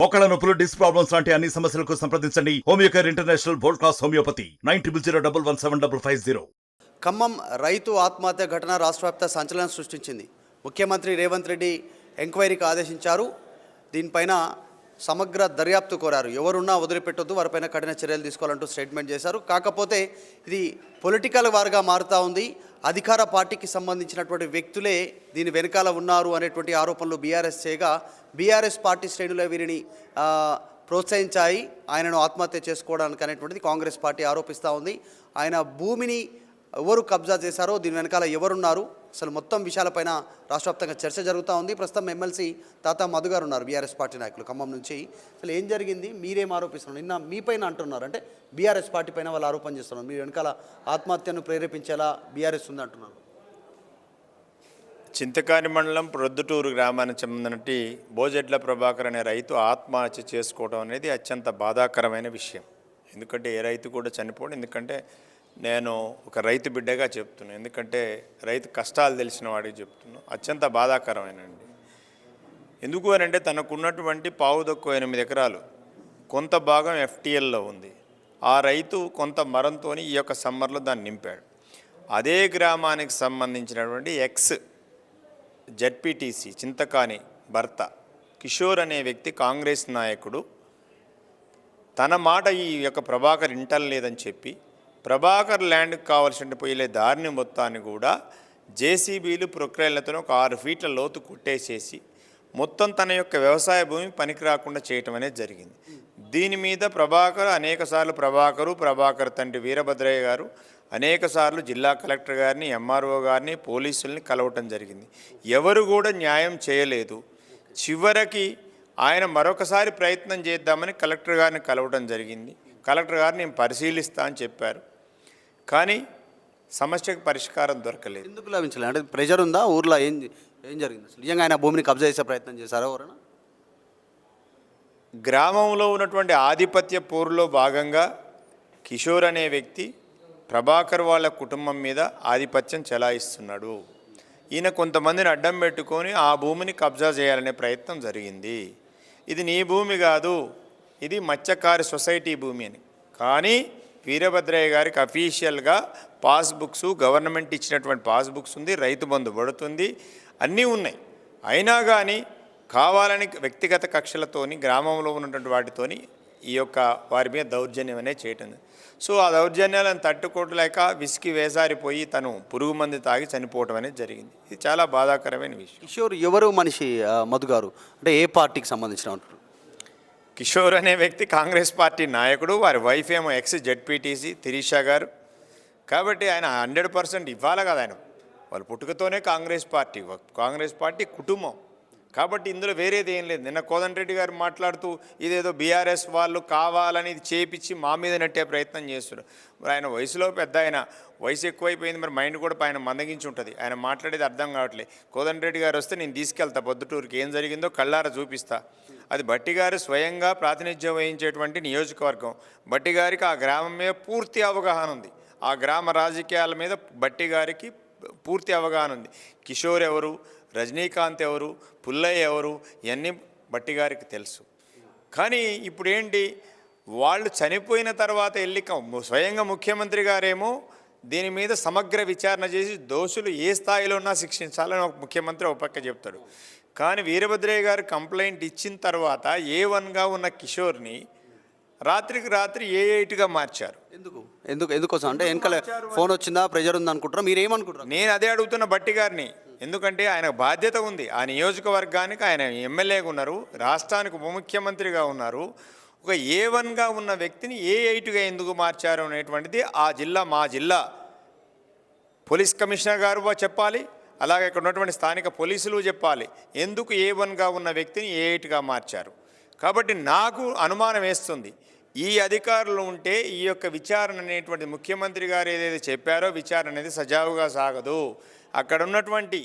మోకాళ్ళ నొప్పులు, disc problems లాంటి అన్ని సమస్యలకు సంప్రదించండి Homeocare international world class homeopathy 9001171550. Khammam రైతు ఆత్మహత్య ఘటన రాష్ట్రవ్యాప్త సంచలనం సృష్టించింది. ముఖ్యమంత్రి రేవంత్ రెడ్డి ఎంక్వైరీకి ఆదేశించారు. దీనిపైన సమగ్ర దర్యాప్తు కోరారు. ఎవరున్నా వదిలిపెట్టొద్దు, వారిపైన కఠిన చర్యలు తీసుకోవాలంటూ స్టేట్మెంట్ చేశారు. కాకపోతే ఇది పొలిటికల్ వార్గా మారుతూ ఉంది. అధికార పార్టీకి సంబంధించినటువంటి వ్యక్తులే దీని వెనకాల ఉన్నారు అనేటువంటి ఆరోపణలు బీఆర్ఎస్ చేయగా, బీఆర్ఎస్ పార్టీ శ్రేణులే వీరిని ప్రోత్సహించాయి ఆయనను ఆత్మహత్య చేసుకోవడానికి అనేటువంటిది కాంగ్రెస్ పార్టీ ఆరోపిస్తూ ఉంది. ఆయన భూమిని ఎవరు కబ్జా చేశారో, దీని వెనకాల ఎవరున్నారు, అసలు మొత్తం విషయాలపైన రాష్ట్రవ్యాప్తంగా చర్చ జరుగుతూ ఉంది. ప్రస్తుతం ఎమ్మెల్సీ తాతా మధు గారు ఉన్నారు, బీఆర్ఎస్ పార్టీ నాయకులు ఖమ్మం నుంచి. అసలు ఏం జరిగింది, మీరేం ఆరోపిస్తున్నారు? నిన్న మీ పైన అంటున్నారు, అంటే బీఆర్ఎస్ పార్టీ పైన వాళ్ళు ఆరోపణ చేస్తున్నారు, మీరు వెనకాల ఆత్మహత్యను ప్రేరేపించేలా బీఆర్ఎస్ ఉంది అంటున్నారు. చింతకాని మండలం ప్రొద్దుటూరు గ్రామానికి చెందినటువంటి బోజెడ్ల ప్రభాకర్ అనే రైతు ఆత్మహత్య చేసుకోవడం అనేది అత్యంత బాధాకరమైన విషయం. ఎందుకంటే ఏ రైతు కూడా చనిపోవడం, ఎందుకంటే నేను ఒక రైతు బిడ్డగా చెప్తున్నాను, ఎందుకంటే రైతు కష్టాలు తెలిసిన వాడికి చెప్తున్నాను. అత్యంత బాధాకరమైనండి. ఎందుకు అని అంటే తనకున్నటువంటి పావుదక్కువ 8 ఎకరాలు కొంత భాగం ఎఫ్టీఎల్లో ఉంది. ఆ రైతు కొంత మరంతో ఈ యొక్క సమ్మర్లో దాన్ని నింపాడు. అదే గ్రామానికి సంబంధించినటువంటి ఎక్స్ జెడ్పీటీసీ చింతకాని భర్త కిషోర్ అనే వ్యక్తి కాంగ్రెస్ నాయకుడు తన మాట ఈ యొక్క ప్రభాకర్ ఇంటలేదని చెప్పి ప్రభాకర్ ల్యాండ్కి కావాల్సిన పోయే దారిని మొత్తాన్ని కూడా జేసీబీలు ప్రొక్రైన్లతో ఒక 6 ఫీట్ల లోతు కొట్టేసేసి మొత్తం తన యొక్క వ్యవసాయ భూమి పనికి రాకుండా చేయటం అనేది జరిగింది. దీని మీద ప్రభాకర్ తండ్రి వీరభద్రయ్య గారు అనేకసార్లు జిల్లా కలెక్టర్ గారిని, ఎంఆర్ఓ గారిని, పోలీసుల్ని కలవటం జరిగింది. ఎవరు కూడా న్యాయం చేయలేదు. చివరికి ఆయన మరొకసారి ప్రయత్నం చేద్దామని కలెక్టర్ గారిని కలవటం జరిగింది. కలెక్టర్ గారు నేను పరిశీలిస్తా అని చెప్పారు, కానీ సమస్యకు పరిష్కారం దొరకలేదు. ఎందుకు లభించలేదు? అంటే ప్రెషర్ ఉందా ఊర్లో? ఏం జరిగింది అసలు? నిజంగా ఆయన భూమిని కబ్జా చేసే ప్రయత్నం చేశారా ఎవరైనా? గ్రామంలో ఉన్నటువంటి ఆధిపత్య పోరులో భాగంగా కిషోర్ అనే వ్యక్తి ప్రభాకర్ వాళ్ళ కుటుంబం మీద ఆధిపత్యం చెలాయిస్తున్నాడు. ఈయన కొంతమందిని అడ్డం పెట్టుకొని ఆ భూమిని కబ్జా చేయాలనే ప్రయత్నం జరిగింది. ఇది నీ భూమి కాదు, ఇది మత్స్యకార సొసైటీ భూమి అని. కానీ వీరభద్రయ్య గారికి అఫీషియల్గా పాస్బుక్స్, గవర్నమెంట్ ఇచ్చినటువంటి పాస్బుక్స్ ఉంది, రైతు బంధు పడుతుంది, అన్నీ ఉన్నాయి. అయినా కానీ కావాలని వ్యక్తిగత కక్షలతోని గ్రామంలో ఉన్నటువంటి వాటితోని ఈ యొక్క వారి మీద దౌర్జన్యం అనేది చేయటం. సో ఆ దౌర్జన్యాలను తట్టుకోవలేక విసికి వేసారిపోయి తను పురుగు మంది తాగి చనిపోవటం అనేది జరిగింది. ఇది చాలా బాధాకరమైన విషయం. కిషోర్ ఎవరు మనిషి మధు గారు? అంటే ఏ పార్టీకి సంబంధించిన ఉంటారు? కిషోర్ అనే వ్యక్తి కాంగ్రెస్ పార్టీ నాయకుడు, వారి వైఫ్ ఏమో ఎక్స్ జెడ్పీటీసీ తిరీషా గారు. కాబట్టి ఆయన 100% ఇవ్వాలి కదా. ఆయన వాళ్ళ పుట్టుకతోనే కాంగ్రెస్ పార్టీ కుటుంబం. కాబట్టి ఇందులో వేరేది ఏం లేదు. నిన్న కోదండరెడ్డి గారు మాట్లాడుతూ ఇదేదో బీఆర్ఎస్ వాళ్ళు కావాలని ఇది చేపించి మా మీద నెట్టే ప్రయత్నం చేస్తున్నారు. మరి ఆయన వయసులో పెద్ద, ఆయన వయసు ఎక్కువైపోయింది, మరి మైండ్ కూడా ఆయన మందగించి ఉంటుంది. ఆయన మాట్లాడేది అర్థం కావట్లేదు. కోదండరెడ్డి గారు వస్తే నేను తీసుకెళ్తా పొద్దుటూరుకి, ఏం జరిగిందో కళ్ళారా చూపిస్తా. అది బట్టి గారు స్వయంగా ప్రాతినిధ్యం వహించేటువంటి నియోజకవర్గం. బట్టి గారికి ఆ గ్రామం మీద పూర్తి అవగాహన ఉంది. ఆ గ్రామ రాజకీయాల మీద బట్టి గారికి పూర్తి అవగాహన ఉంది. కిషోర్ ఎవరు, రజనీకాంత్ ఎవరు, పుల్లయ్య ఎవరు, ఇవన్నీ బట్టి గారికి తెలుసు. కానీ ఇప్పుడు ఏంటి, వాళ్ళు చనిపోయిన తర్వాత వెళ్ళి స్వయంగా ముఖ్యమంత్రి గారేమో దీని మీద సమగ్ర విచారణ చేసి దోషులు ఏ స్థాయిలో ఉన్నా శిక్షించాలని ఒక ముఖ్యమంత్రి ఒక పక్క చెప్తాడు. కానీ వీరభద్రయ్య గారు కంప్లైంట్ ఇచ్చిన తర్వాత A1గా ఉన్న కిషోర్ని రాత్రికి రాత్రి A8గా మార్చారు. ఎందుకోసం అంటే వెనకాల ఫోన్ వచ్చిందా, ప్రెజర్ ఉంది అనుకుంటారా, మీరు ఏమనుకుంటారు? నేను అదే అడుగుతున్న బట్టి గారిని. ఎందుకంటే ఆయన బాధ్యత ఉంది. ఆ నియోజకవర్గానికి ఆయన ఎమ్మెల్యేగా ఉన్నారు, రాష్ట్రానికి ఉప ముఖ్యమంత్రిగా ఉన్నారు. ఒక A1గా ఉన్న వ్యక్తిని A8గా ఎందుకు మార్చారు అనేటువంటిది మా జిల్లా పోలీస్ కమిషనర్ గారు చెప్పాలి, అలాగే ఇక్కడ ఉన్నటువంటి స్థానిక పోలీసులు చెప్పాలి ఎందుకు A1గా ఉన్న వ్యక్తిని A8గా మార్చారు. కాబట్టి నాకు అనుమానం వేస్తుంది, ఈ అధికారులు ఉంటే ఈ యొక్క విచారణ అనేటువంటి ముఖ్యమంత్రి గారు ఏదైతే చెప్పారో విచారణ అనేది సజావుగా సాగదు. అక్కడ ఉన్నటువంటి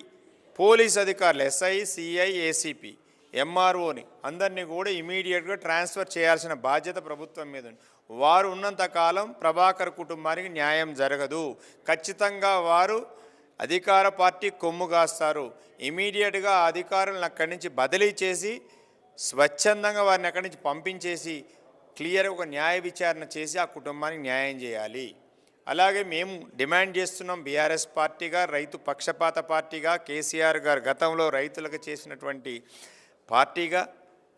పోలీస్ అధికారులు ఎస్ఐ, సిఐ, ఏసీపీ, ఎంఆర్ఓని అందరినీ కూడా ఇమీడియట్గా ట్రాన్స్ఫర్ చేయాల్సిన బాధ్యత ప్రభుత్వం మీద ఉంది. వారు ఉన్నంతకాలం ప్రభాకర్ కుటుంబానికి న్యాయం జరగదు. ఖచ్చితంగా వారు అధికార పార్టీ కొమ్ము కాస్తారు. ఇమీడియట్గా అధికారులను అక్కడి నుంచి బదిలీ చేసి స్వచ్ఛందంగా వారిని అక్కడి నుంచి పంపించేసి క్లియర్ ఒక న్యాయ విచారణ చేసి ఆ కుటుంబానికి న్యాయం చేయాలి. అలాగే మేము డిమాండ్ చేస్తున్నాం బీఆర్ఎస్ పార్టీగా, రైతు పక్షపాత పార్టీగా, కేసీఆర్ గారు గతంలో రైతులకు చేసినటువంటి పార్టీగా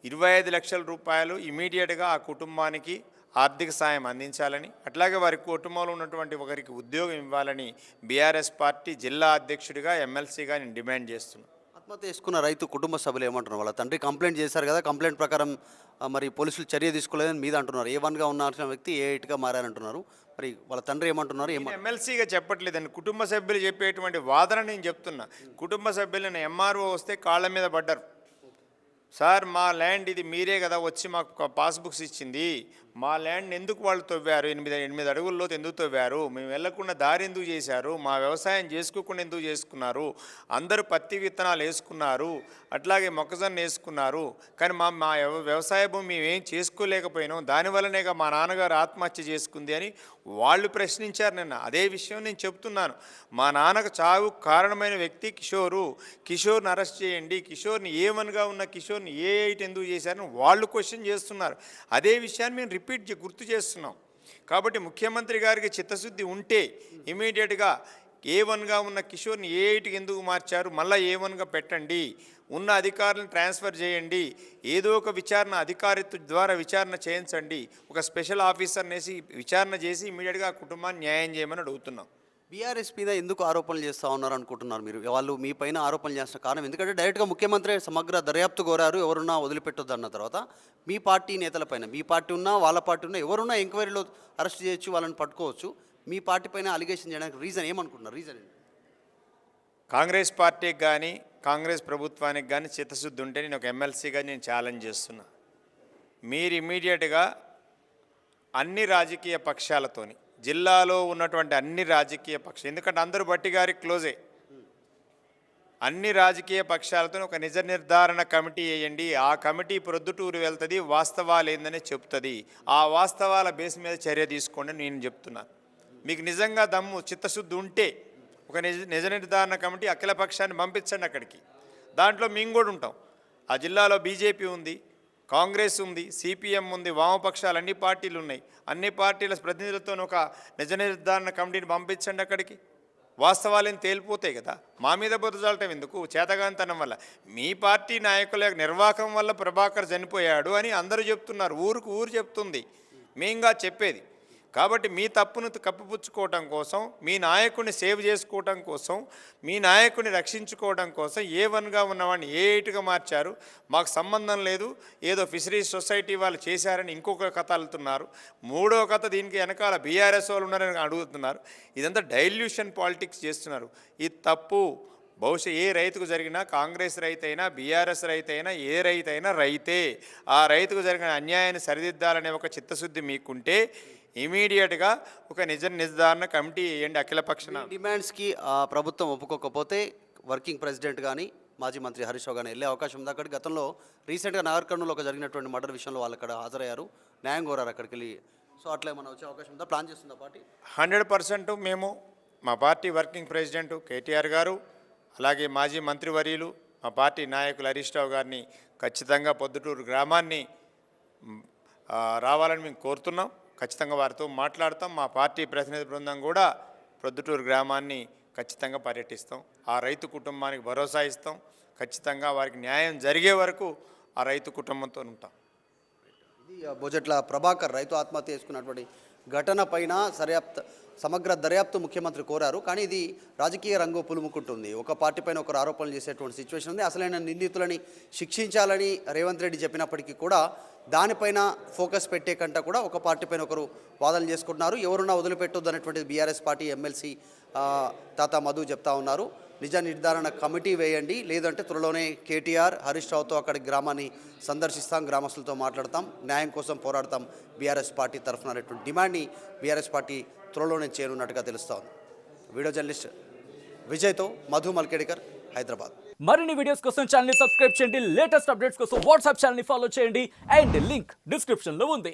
25 లక్షల రూపాయలు ఇమీడియట్గా ఆ కుటుంబానికి ఆర్థిక సాయం అందించాలని, అట్లాగే వారి కుటుంబంలో ఉన్నటువంటి ఒకరికి ఉద్యోగం ఇవ్వాలని బీఆర్ఎస్ పార్టీ జిల్లా అధ్యక్షుడిగా ఎమ్మెల్సీగా నేను డిమాండ్ చేస్తున్నాను. ఆత్మహత్య చేసుకున్న రైతు కుటుంబ సభ్యులు ఏమంటున్నారు? వాళ్ళ తండ్రి కంప్లైంట్ చేశారు కదా, కంప్లైంట్ ప్రకారం మరి పోలీసులు చర్య తీసుకోలేదని మీద అంటున్నారు. ఏ1గా ఉన్నాల్సిన వ్యక్తి ఏ8గా మారారంటున్నారు. మరి వాళ్ళ తండ్రి ఏమంటున్నారు? ఎమ్మెల్సీగా చెప్పట్లేదండి, కుటుంబ సభ్యులు చెప్పేటువంటి వాదన నేను చెప్తున్నా. కుటుంబ సభ్యులను ఎంఆర్ఓ వస్తే కాళ్ళ మీద పడ్డారు. సార్ మా ల్యాండ్ ఇది, మీరే కదా వచ్చి మాకు పాస్బుక్స్ ఇచ్చింది, మా ల్యాండ్ ఎందుకు వాళ్ళు తవ్వారు, 8 అడుగుల్లో ఎందుకు తవ్వారు, మేము వెళ్లకుండా దారి ఎందుకు చేశారు, మా వ్యవసాయం చేసుకోకుండా ఎందుకు చేసుకున్నారు, అందరూ పత్తి విత్తనాలు వేసుకున్నారు, అట్లాగే మొక్కజొన్న వేసుకున్నారు, కానీ మా వ్యవసాయ భూమి మేమేం చేసుకోలేకపోయినాం, దానివల్లనేగా మా నాన్నగారు ఆత్మహత్య చేసుకుంది అని వాళ్ళు ప్రశ్నించారు నిన్న. అదే విషయం నేను చెప్తున్నాను. మా నాన్నకు చావు కారణమైన వ్యక్తి కిషోర్ని అరెస్ట్ చేయండి, కిషోర్ని ఏ1గా ఉన్న కిషోర్ని ఏ8 ఎందుకు చేశారని వాళ్ళు క్వశ్చన్ చేస్తున్నారు. అదే విషయాన్ని మేము గుర్తు చేస్తున్నాం. కాబట్టి ముఖ్యమంత్రి గారికి చిత్తశుద్ధి ఉంటే ఇమీడియట్గా ఏ1గా ఉన్న కిషోర్ని ఏ8కి ఎందుకు మార్చారు, మళ్ళీ ఏ1గా పెట్టండి, ఉన్న అధికారులను ట్రాన్స్ఫర్ చేయండి, ఏదో ఒక విచారణ అధికారిత్వ ద్వారా విచారణ చేయించండి, ఒక స్పెషల్ ఆఫీసర్నేసి విచారణ చేసి ఇమీడియట్గా ఆ కుటుంబాన్ని న్యాయం చేయమని అడుగుతున్నాం. బీఆర్ఎస్ మీద ఎందుకు ఆరోపణలు చేస్తూ ఉన్నారు అనుకుంటున్నారు మీరు? వాళ్ళు మీ పైన ఆరోపణలు చేస్తున్న కారణం ఎందుకంటే డైరెక్ట్గా ముఖ్యమంత్రి సమగ్ర దర్యాప్తు కోరారు, ఎవరున్నా వదిలిపెట్టొద్దు అన్న తర్వాత మీ పార్టీ నేతలపైన, మీ పార్టీ ఉన్నా వాళ్ళ పార్టీ ఉన్నా ఎవరున్నా ఎంక్వైరీలో అరెస్ట్ చేయొచ్చు, వాళ్ళని పట్టుకోవచ్చు, మీ పార్టీ పైన అలిగేషన్ చేయడానికి రీజన్ ఏమనుకుంటున్నారు? రీజన్ ఏంటి? కాంగ్రెస్ పార్టీకి కానీ కాంగ్రెస్ ప్రభుత్వానికి కానీ చిత్తశుద్ధి ఉంటే నేను ఒక ఎమ్మెల్సీగా నేను ఛాలెంజ్ చేస్తున్నా. మీరు ఇమ్మీడియట్గా అన్ని రాజకీయ పక్షాలతోని, జిల్లాలో ఉన్నటువంటి అన్ని రాజకీయ పక్షాలు, ఎందుకంటే అందరూ బట్టి గారికి క్లోజే, అన్ని రాజకీయ పక్షాలతో ఒక నిజ నిర్ధారణ కమిటీ వేయండి. ఆ కమిటీ ప్రొద్దుటూరు వెళ్తుంది, వాస్తవాలు ఏందని చెప్తుంది, ఆ వాస్తవాల బేస్ మీద చర్య తీసుకోండి నేను చెప్తున్నాను. మీకు నిజంగా దమ్ము చిత్తశుద్ధి ఉంటే ఒక నిజ నిర్ధారణ కమిటీ అఖిలపక్షాన్ని పంపించండి అక్కడికి. దాంట్లో మేము కూడా ఉంటాం. ఆ జిల్లాలో బీజేపీ ఉంది, కాంగ్రెస్ ఉంది, సిపిఎం ఉంది, వామపక్షాలు అన్ని పార్టీలు ఉన్నాయి. అన్ని పార్టీల ప్రతినిధులతో ఒక నిజ నిర్ధారణ కమిటీని పంపించండి అక్కడికి. వాస్తవాలేం తేలిపోతాయి కదా. మా మీద బురజాలటం ఎందుకు? చేతగాంతనం వల్ల, మీ పార్టీ నాయకుల నిర్వాహకం వల్ల ప్రభాకర్ చనిపోయాడు అని అందరూ చెప్తున్నారు, ఊరు చెప్తుంది, మేంగా చెప్పేది. కాబట్టి మీ తప్పును కప్పిపుచ్చుకోవడం కోసం, మీ నాయకుడిని సేవ్ చేసుకోవడం కోసం, మీ నాయకుడిని రక్షించుకోవడం కోసం ఏ1గా ఉన్నవాడిని ఏ8గా మార్చారు, మాకు సంబంధం లేదు, ఏదో ఫిషరీస్ సొసైటీ వాళ్ళు చేశారని ఇంకొక కథ అల్లుతున్నారు. మూడో కథ దీనికి వెనకాల బీఆర్ఎస్ వాళ్ళు ఉన్నారని అడుగుతున్నారు. ఇదంతా డైల్యూషన్ పాలిటిక్స్ చేస్తున్నారు. ఇది తప్పు. బహుశా ఏ రైతుకు జరిగినా, కాంగ్రెస్ రైతు అయినా, బీఆర్ఎస్ రైతు అయినా, ఏ రైతు అయినా రైతే. ఆ రైతుకు జరిగిన అన్యాయాన్ని సరిదిద్దాలనే ఒక చిత్తశుద్ధి మీకుంటే ఇమీడియట్గా ఒక నిజ నిర్ధారణ కమిటీ వేయండి అఖిలపక్షన. డిమాండ్స్కి ప్రభుత్వం ఒప్పుకోకపోతే వర్కింగ్ ప్రెసిడెంట్ కానీ మాజీ మంత్రి హరీష్ రావు కానీ వెళ్ళే అవకాశం ఉంది అక్కడికి. గతంలో రీసెంట్గా నగర్ కర్నూలులో ఒక జరిగినటువంటి మర్డర్ విషయంలో వాళ్ళు అక్కడ హాజరయ్యారు, న్యాయం కోరారు అక్కడికి వెళ్ళి. సో అట్లా ఏమైనా వచ్చే అవకాశం ఉందా? ప్లాన్ చేస్తుందా పార్టీ? 100% మేము, మా పార్టీ వర్కింగ్ ప్రెసిడెంట్ కేటీఆర్ గారు, అలాగే మాజీ మంత్రివర్యులు మా పార్టీ నాయకులు హరీష్ రావు గారిని ఖచ్చితంగా పొద్దుటూరు గ్రామాన్ని రావాలని మేము కోరుతున్నాం. ఖచ్చితంగా వారితో మాట్లాడతాం. మా పార్టీ ప్రతినిధి బృందం కూడా ప్రొద్దుటూరు గ్రామాన్ని ఖచ్చితంగా పర్యటిస్తాం. ఆ రైతు కుటుంబానికి భరోసా ఇస్తాం. ఖచ్చితంగా వారికి న్యాయం జరిగే వరకు ఆ రైతు కుటుంబంతో ఉంటాం. ఇది బొజట్ల ప్రభాకర్ రైతు ఆత్మహత్య చేసుకున్నటువంటి ఘటన పైన సమగ్ర దర్యాప్తు ముఖ్యమంత్రి కోరారు. కానీ ఇది రాజకీయ రంగు పులుముకుంటుంది. ఒక పార్టీ పైన ఒకరు ఆరోపణలు చేసేటువంటి సిచ్యువేషన్ ఉంది. అసలైన నిందితులని శిక్షించాలని రేవంత్ రెడ్డి చెప్పినప్పటికీ కూడా దానిపైన ఫోకస్ పెట్టే కంటే కూడా ఒక పార్టీ పైన ఒకరు వాదనలు చేసుకుంటున్నారు. ఎవరున్నా వదిలిపెట్టొద్దు అనేటువంటిది బీఆర్ఎస్ పార్టీ ఎమ్మెల్సీ తాతా మధు చెప్తా ఉన్నారు. నిజ నిర్ధారణ కమిటీ వేయండి, లేదంటే త్వరలోనే కేటీఆర్ హరీష్ రావుతో అక్కడి గ్రామాన్ని సందర్శిస్తాం, గ్రామస్తులతో మాట్లాడతాం, న్యాయం కోసం పోరాడతాం బీఆర్ఎస్ పార్టీ తరఫున అనేటువంటి డిమాండ్ని బీఆర్ఎస్ పార్టీ త్వరలోనే చేరున్నట్టుగా తెలుస్తూ ఉంది. వీడియో జర్నలిస్ట్ విజయ్తో మధు మల్కేడికర్, హైదరాబాద్. మరిన్ని వీడియోస్ కోసం ఛానల్ ని సబ్స్క్రైబ్ చేయండి, లేటెస్ట్ అప్డేట్స్ కోసం వాట్సాప్ ఛానల్ ని ఫాలో చేయండి అండ్ లింక్ డిస్క్రిప్షన్ లో ఉంది.